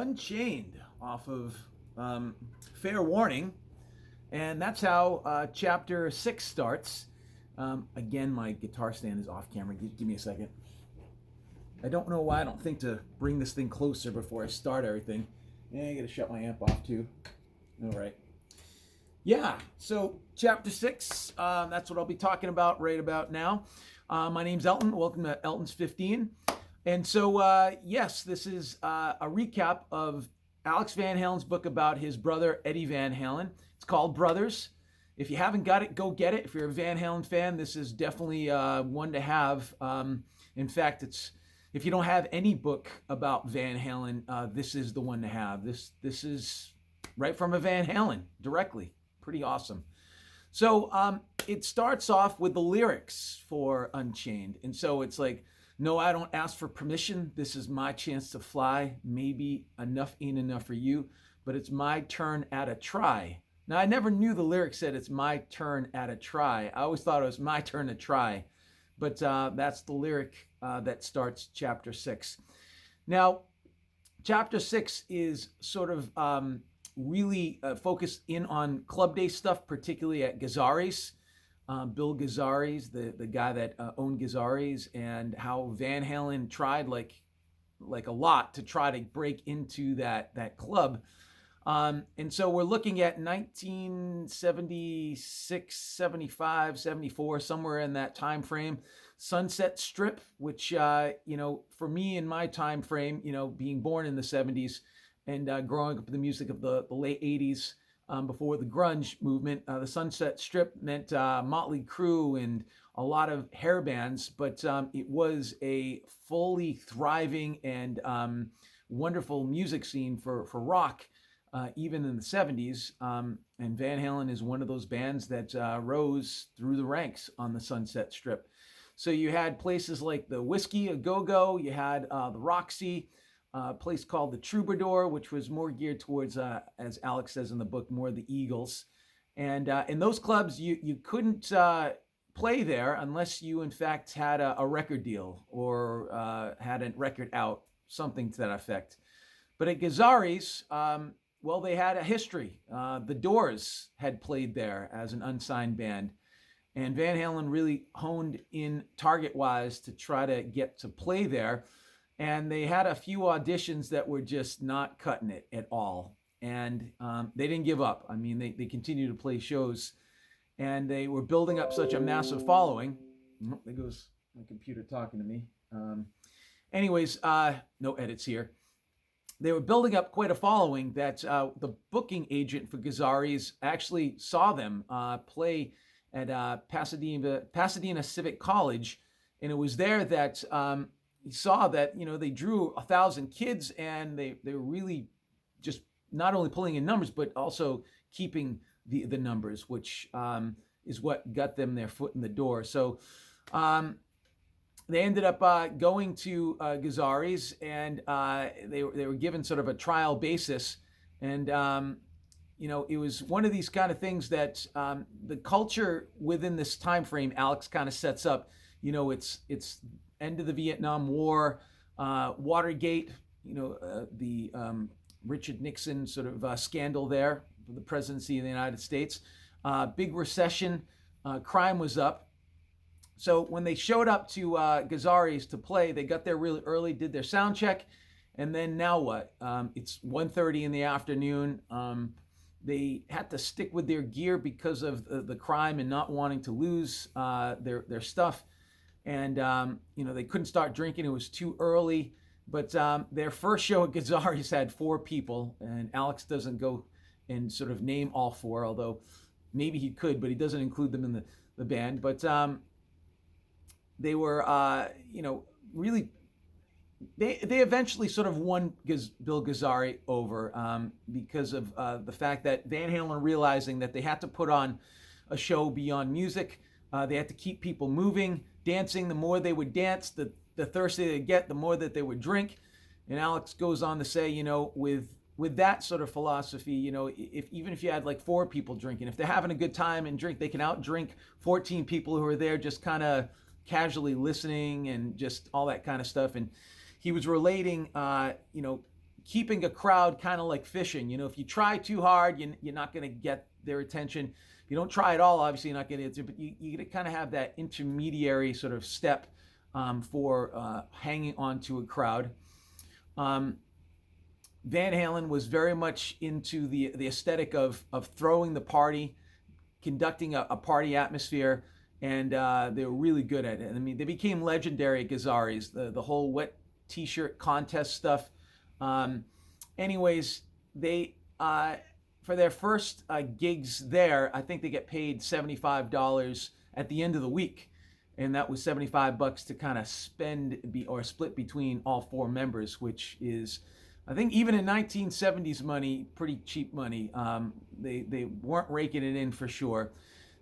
Unchained off of Fair Warning. And that's how chapter 6 starts. Again, my guitar stand is off camera. Give me a second. I don't know why I don't think to bring this thing closer before I start everything. And I gotta shut my amp off too. All right. Yeah, so chapter 6, that's what I'll be talking about right about now. My name's Elton. Welcome to Elton's 15. And so, yes, this is a recap of Alex Van Halen's book about his brother, Eddie Van Halen. It's called Brothers. If you haven't got it, go get it. If you're a Van Halen fan, this is definitely one to have. In fact, if you don't have any book about Van Halen, this is the one to have. This is right from a Van Halen directly. Pretty awesome. So it starts off with the lyrics for Unchained. And so it's like, no, I don't ask for permission. This is my chance to fly. Maybe enough ain't enough for you, but it's my turn at a try. Now, I never knew the lyrics said it's my turn at a try. I always thought it was my turn to try. But that's the lyric that starts chapter 6. Now, chapter 6 is sort of really focused in on club day stuff, particularly at Gazzarri's. Bill Gazzarri's, the guy that owned Gazzarri's, and how Van Halen tried like a lot to try to break into that club. And so we're looking at 1976, 75, 74, somewhere in that time frame. Sunset Strip, which, for me in my time frame, being born in the 70s and growing up with the music of the late 80s, before the grunge movement, the Sunset Strip meant Motley Crue and a lot of hair bands, but it was a fully thriving and wonderful music scene for rock, even in the 70s. And Van Halen is one of those bands that rose through the ranks on the Sunset Strip. So you had places like the Whiskey, a Go-Go, you had the Roxy, a place called the Troubadour, which was more geared towards, as Alex says in the book, more the Eagles. And in those clubs, you couldn't play there unless you, in fact, had a record deal or had a record out, something to that effect. But at Gazzarri's, they had a history. The Doors had played there as an unsigned band. And Van Halen really honed in target-wise to try to get to play there. And they had a few auditions that were just not cutting it at all. And they didn't give up. I mean, they continued to play shows. And they were building up such a massive following. Oh, there goes my computer talking to me. Anyways, no edits here. They were building up quite a following that the booking agent for Gazzarri's actually saw them play at Pasadena Civic College. And it was there that he saw that, they drew 1,000 kids, and they were really just not only pulling in numbers, but also keeping the numbers, which is what got them their foot in the door. So they ended up going to Gazzarri's, and they were given sort of a trial basis. And, it was one of these kind of things that the culture within this time frame Alex kind of sets up. It's end of the Vietnam War, Watergate, the Richard Nixon sort of scandal there for the presidency of the United States. Big recession, crime was up. So when they showed up to Gazzarri's to play, they got there really early, did their sound check, and then now what? It's 1:30 in the afternoon. They had to stick with their gear because of the crime and not wanting to lose their stuff. And, they couldn't start drinking. It was too early. But their first show at Gazzarri's had 4 people. And Alex doesn't go and sort of name all 4, although maybe he could, but he doesn't include them in the band. But they were, really, they eventually sort of won Bill Gazzarri over because of the fact that Van Halen realizing that they had to put on a show beyond music. They had to keep people moving, dancing. The more they would dance, the thirstier they'd get, the more that they would drink. And Alex goes on to say, with that sort of philosophy, even if you had like 4 people drinking, if they're having a good time and drink, they can outdrink 14 people who are there just kind of casually listening and just all that kind of stuff. And he was relating, keeping a crowd kind of like fishing. If you try too hard, you're not going to get their attention. If you don't try at all, obviously you're not going to get it. But you kind of have that intermediary sort of step for hanging on to a crowd. Van Halen was very much into the aesthetic of throwing the party, conducting a party atmosphere, and they were really good at it. I mean, they became legendary at Gazzarri's, the whole wet t-shirt contest stuff. Anyways, they for their first gigs there, I think they get paid $75 at the end of the week, and that was $75 to kind of spend or split between all four members, which is, I think, even in 1970s money, pretty cheap money. They weren't raking it in for sure.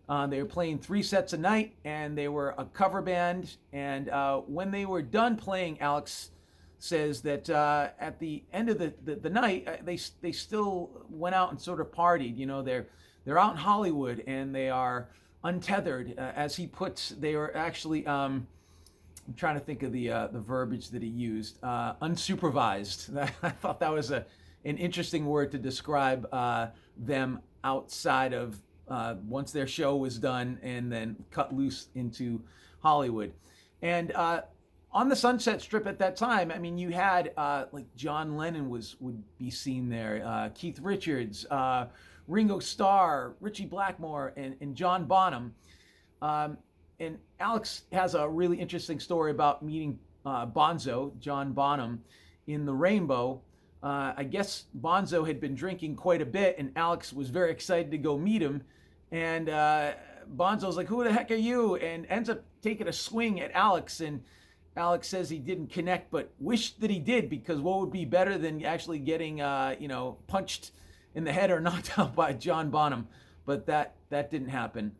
They were playing 3 sets a night, and they were a cover band. And when they were done playing, Alex says that at the end of the night, they still went out and sort of partied. They're out in Hollywood, and they are untethered, as he puts. They were actually, I'm trying to think of the verbiage that he used, unsupervised. I thought that was an interesting word to describe them outside of once their show was done and then cut loose into Hollywood. And on the Sunset Strip at that time, I mean, you had like John Lennon would be seen there, Keith Richards, Ringo Starr, Ritchie Blackmore, and John Bonham. And Alex has a really interesting story about meeting Bonzo, John Bonham, in the Rainbow. I guess Bonzo had been drinking quite a bit, and Alex was very excited to go meet him. And Bonzo's like, "Who the heck are you?" And ends up taking a swing at Alex. And Alex says he didn't connect, but wished that he did, because what would be better than actually getting, punched in the head or knocked out by John Bonham? But that didn't happen.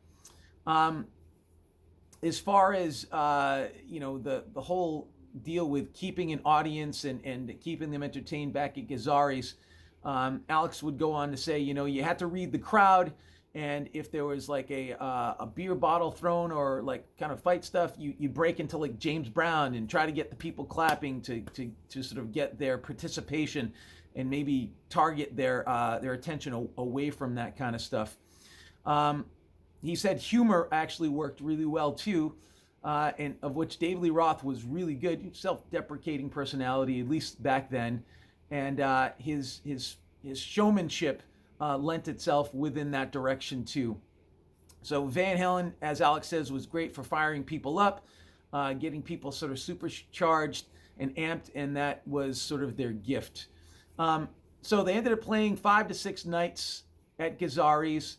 As far as the whole deal with keeping an audience and keeping them entertained back at Gazzarri's, Alex would go on to say, you had to read the crowd, and if there was like a beer bottle thrown or like kind of fight stuff, you break into like James Brown and try to get the people clapping to sort of get their participation and maybe target their attention away from that kind of stuff. He said humor actually worked really well too, and of which David Lee Roth was really good, self-deprecating personality, at least back then, and his showmanship lent itself within that direction too. So Van Halen, as Alex says, was great for firing people up, getting people sort of supercharged and amped, and that was sort of their gift. So they ended up playing 5 to 6 nights at Gazzarri's.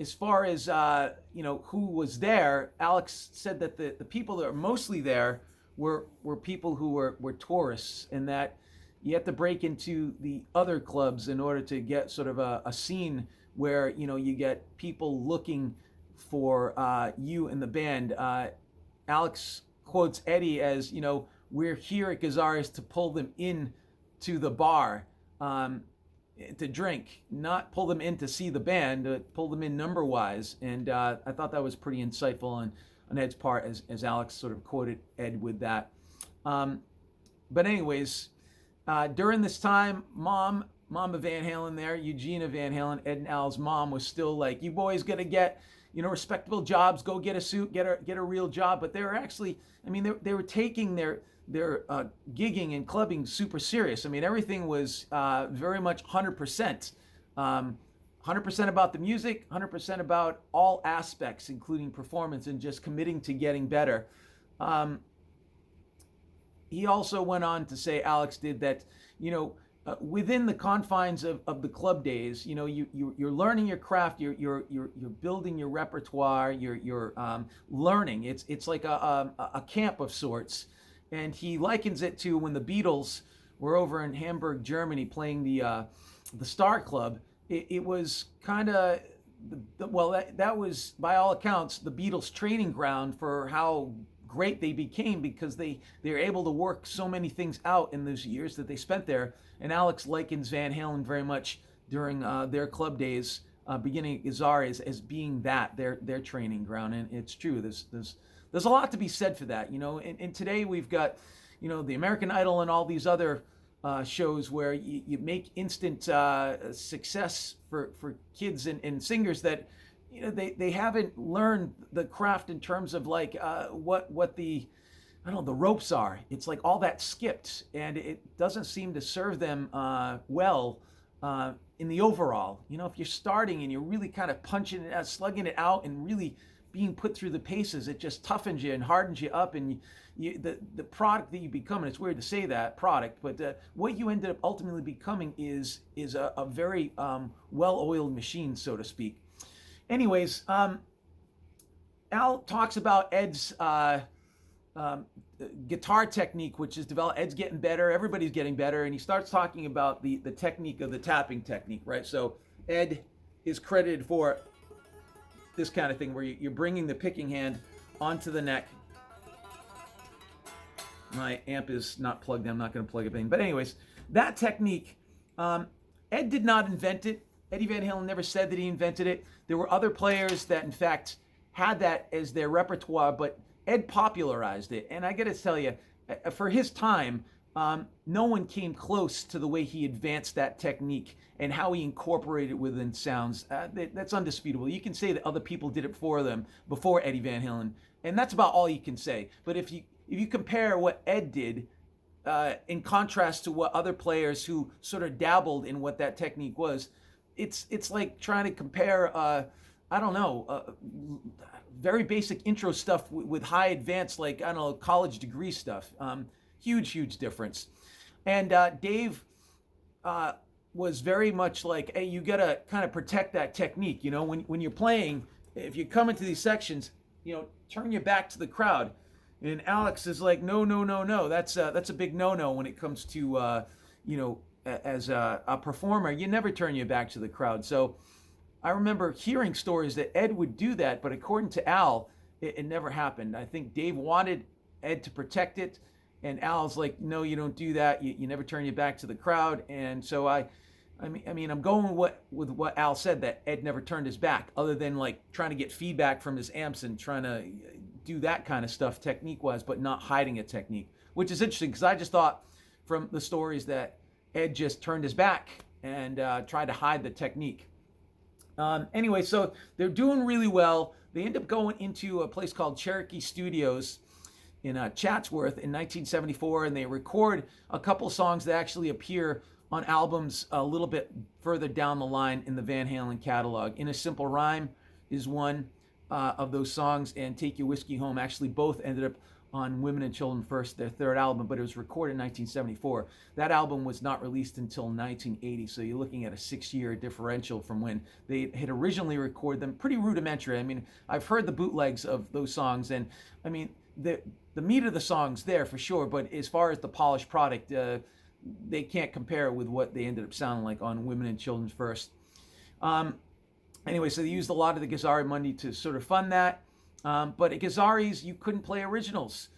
As far as who was there, Alex said that the people that were mostly there were people who were tourists, and that you have to break into the other clubs in order to get sort of a scene where you get people looking for you and the band. Alex quotes Eddie as, "We're here at Gazzarri's to pull them in to the bar." To drink, not pull them in to see the band, pull them in number-wise. And I thought that was pretty insightful on Ed's part, as Alex sort of quoted Ed with that. But anyways, during this time, Mama Van Halen there, Eugenia Van Halen, Ed and Al's mom, was still like, "You boys got to get, respectable jobs, go get a suit, get a real job." But they were actually, they were taking their gigging and clubbing super serious. I mean, everything was very much 100%. 100% about the music, 100% about all aspects, including performance, and just committing to getting better. He also went on to say, Alex did, that, within the confines of the club days, you're learning your craft, you're building your repertoire, you're learning. It's like a camp of sorts. And he likens it to when the Beatles were over in Hamburg, Germany, playing the Star Club. It was kind of, that was, by all accounts, the Beatles' training ground for how great they became, because they were able to work so many things out in those years that they spent there. And Alex likens Van Halen very much during their club days, beginning at Gazzarri's, as being that, their training ground. And it's true. There's a lot to be said for that, and today we've got, the American Idol and all these other shows where you make instant success for kids and singers that they haven't learned the craft in terms of like what the I don't know the ropes are. It's like all that skipped, and it doesn't seem to serve them well in the overall. If you're starting and you're really kind of punching it out, slugging it out, and really being put through the paces, it just toughens you and hardens you up, and the product that you become, and it's weird to say that product, but what you ended up ultimately becoming is a very well-oiled machine, so to speak. Anyways, Al talks about Ed's guitar technique, which is developed. Ed's getting better, everybody's getting better, and he starts talking about the technique of the tapping technique, right? So Ed is credited for this kind of thing where you're bringing the picking hand onto the neck. My amp is not plugged in. I'm not going to plug it in. But anyways, that technique, Ed did not invent it. Eddie Van Halen never said that he invented it. There were other players that, in fact, had that as their repertoire, but Ed popularized it. And I got to tell you, for his time, no one came close to the way he advanced that technique and how he incorporated it within sounds. That's undisputable. You can say that other people did it for them before Eddie Van Halen, and that's about all you can say. But if you compare what Ed did in contrast to what other players who sort of dabbled in what that technique was, it's like trying to compare very basic intro stuff with high advanced, like, I don't know, college degree stuff. Huge difference. And Dave was very much like, hey, you gotta kind of protect that technique. When you're playing, if you come into these sections, turn your back to the crowd. And Alex is like, no. That's a big no when it comes to as a performer. You never turn your back to the crowd. So I remember hearing stories that Ed would do that, but according to Al, it never happened. I think Dave wanted Ed to protect it, and Al's like, no, you don't do that. You never turn your back to the crowd. And so I mean, I'm going with what Al said, that Ed never turned his back, other than like trying to get feedback from his amps and trying to do that kind of stuff technique-wise, but not hiding a technique, which is interesting because I just thought from the stories that Ed just turned his back and tried to hide the technique. Anyway, so they're doing really well. They end up going into a place called Cherokee Studios in Chatsworth in 1974, and they record a couple songs that actually appear on albums a little bit further down the line in the Van Halen catalog. In a Simple Rhyme is one of those songs, and Take Your Whiskey Home actually both ended up on Women and Children First, their third album, but it was recorded in 1974. That album was not released until 1980, so you're looking at a 6-year differential from when they had originally recorded them. Pretty rudimentary. I mean, I've heard the bootlegs of those songs, and I mean, the meat of the song's there for sure, but as far as the polished product, they can't compare with what they ended up sounding like on Women and Children First. Anyway, so they used a lot of the Gazzarri money to sort of fund that. But at Gazzarri's, you couldn't play originals.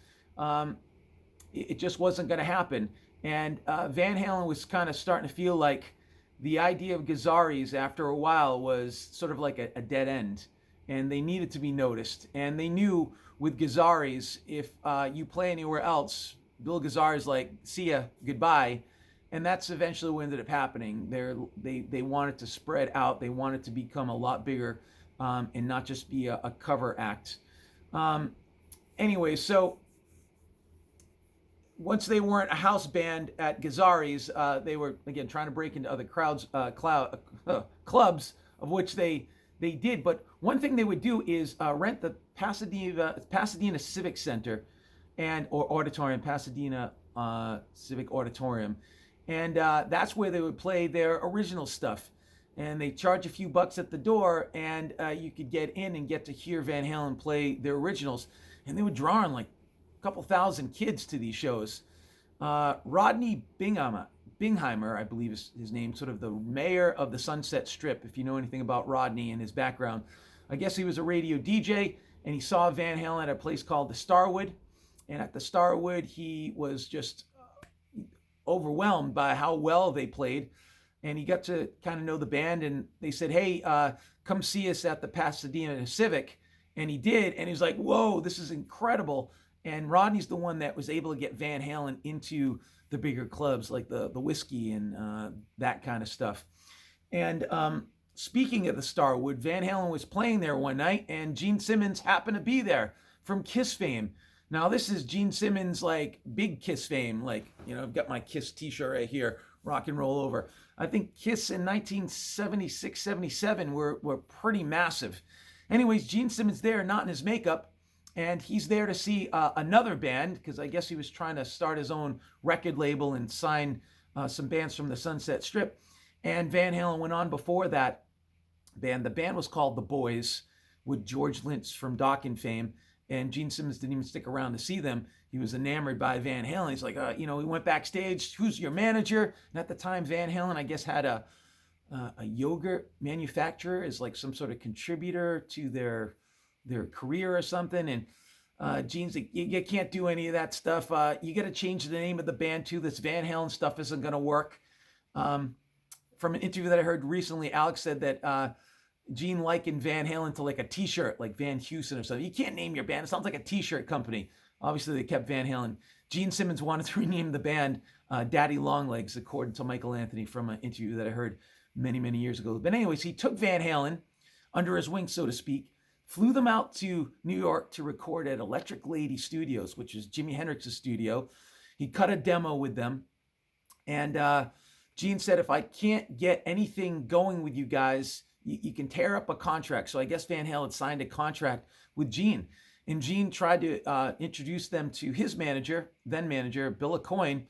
It just wasn't going to happen. And Van Halen was kind of starting to feel like the idea of Gazzarri's after a while was sort of like a dead end. And they needed to be noticed. And they knew with Gazzarri's, if you play anywhere else, Bill Gazzarri's like, see ya, goodbye. And that's eventually what ended up happening. They wanted to spread out. They wanted to become a lot bigger. And not just be a cover act. Anyway, so once they weren't a house band at Gazzarri's, they were, again, trying to break into other clubs, of which they did. But one thing they would do is rent the Pasadena Civic Center or Auditorium, Pasadena Civic Auditorium. And that's where they would play their original stuff. And they charge a few bucks at the door, and you could get in and get to hear Van Halen play their originals. And they would draw in like a couple thousand kids to these shows. Rodney Bingheimer, I believe is his name, sort of the mayor of the Sunset Strip, if you know anything about Rodney and his background. I guess he was a radio DJ, and he saw Van Halen at a place called the Starwood. And at the Starwood, he was just overwhelmed by how well they played. And he got to kind of know the band, and they said, hey, come see us at the Pasadena Civic. And he did, and he was like, whoa, this is incredible. And Rodney's the one that was able to get Van Halen into the bigger clubs like the Whiskey and that kind of stuff. And speaking of the Starwood, Van Halen was playing there one night, and Gene Simmons happened to be there from Kiss fame. Now, this is Gene Simmons, like, big Kiss fame. Like, I've got my Kiss t-shirt right here, rock and roll over. I think Kiss in 1976, 77 were pretty massive. Anyways, Gene Simmons there, not in his makeup, and he's there to see another band, because I guess he was trying to start his own record label and sign some bands from the Sunset Strip. And Van Halen went on before that band. The band was called The Boys, with George Lynch from Dokken fame. And Gene Simmons didn't even stick around to see them. He was enamored by Van Halen. He's like, he went backstage. Who's your manager? And at the time, Van Halen, I guess, had a yogurt manufacturer as like some sort of contributor to their career or something. And Gene's like, you can't do any of that stuff. You got to change the name of the band too. This Van Halen stuff isn't going to work. From an interview that I heard recently, Alex said that Gene likened Van Halen to like a t-shirt, like Van Heusen or something. You can't name your band. It sounds like a t-shirt company. Obviously, they kept Van Halen. Gene Simmons wanted to rename the band Daddy Longlegs, according to Michael Anthony from an interview that I heard many, many years ago. But anyways, he took Van Halen under his wing, so to speak, flew them out to New York to record at Electric Lady Studios, which is Jimi Hendrix's studio. He cut a demo with them. And Gene said, if I can't get anything going with you guys, you can tear up a contract. So I guess Van Halen signed a contract with Gene. And Gene tried to introduce them to his manager, then manager, Bill Aucoin,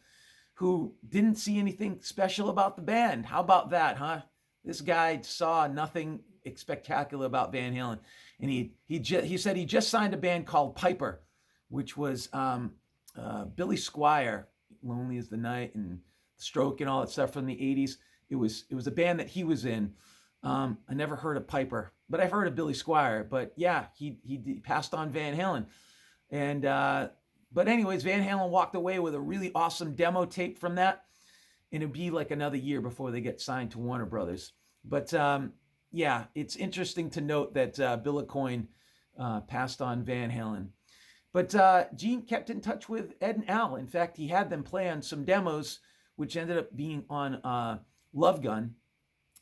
who didn't see anything special about the band. How about that, huh? This guy saw nothing spectacular about Van Halen. And he said he just signed a band called Piper, which was Billy Squier, Lonely as the Night, and Stroke and all that stuff from the 80s. It was a band that he was in. I never heard of Piper, but I've heard of Billy Squier. But yeah, he passed on Van Halen. And but anyways, Van Halen walked away with a really awesome demo tape from that. And it'd be like another year before they get signed to Warner Brothers. But yeah, it's interesting to note that Bill Aucoin passed on Van Halen. But Gene kept in touch with Ed and Al. In fact, he had them play on some demos, which ended up being on Love Gun,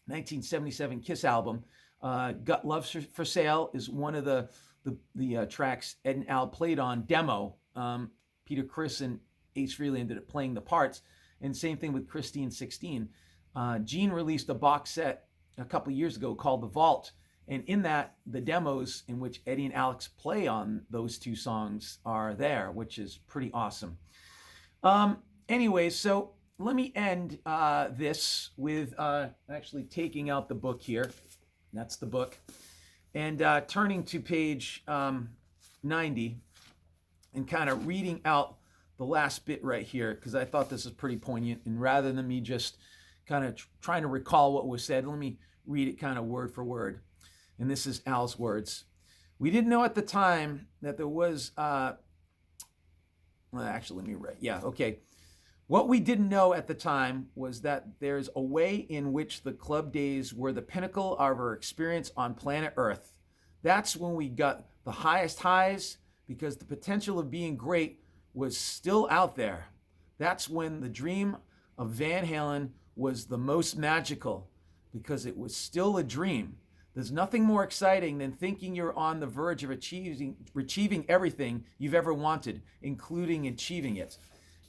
1977 Kiss album. Got Love for Sale is one of the tracks Ed and Al played on demo. Peter Criss and Ace Frehley ended up playing the parts. And same thing with Christine 16. Gene released a box set a couple years ago called The Vault. And in that, the demos in which Eddie and Alex play on those two songs are there, which is pretty awesome. Anyways, so let me end this with actually taking out the book here. That's the book. And turning to page 90 and kind of reading out the last bit right here, because I thought this is pretty poignant. And rather than me just kind of trying to recall what was said, let me read it kind of word for word. And this is Al's words. We didn't know at the time that there was, well, actually, let me write. Yeah, okay. What we didn't know at the time was that there's a way in which the club days were the pinnacle of our experience on planet Earth. That's when we got the highest highs, because the potential of being great was still out there. That's when the dream of Van Halen was the most magical, because it was still a dream. There's nothing more exciting than thinking you're on the verge of achieving everything you've ever wanted, including achieving it.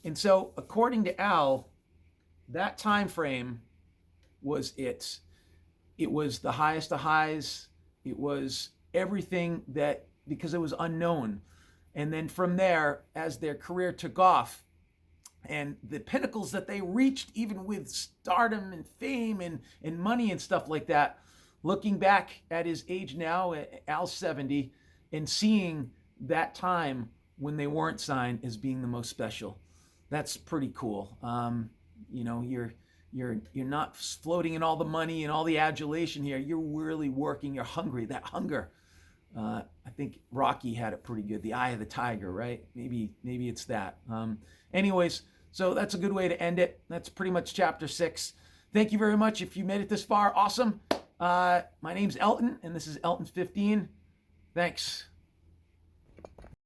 And so, according to Al, that time frame was it. It was the highest of highs. It was everything that, because it was unknown. And then from there, as their career took off, and the pinnacles that they reached, even with stardom and fame and money and stuff like that, looking back at his age now, Al's 70, and seeing that time when they weren't signed as being the most special. That's pretty cool. You know, you're not floating in all the money and all the adulation here. You're really working. You're hungry. That hunger. I think Rocky had it pretty good. The eye of the tiger, right? Maybe it's that. Anyways, so that's a good way to end it. That's pretty much chapter 6. Thank you very much. If you made it this far, awesome. My name's Elton, and this is Elton 15. Thanks.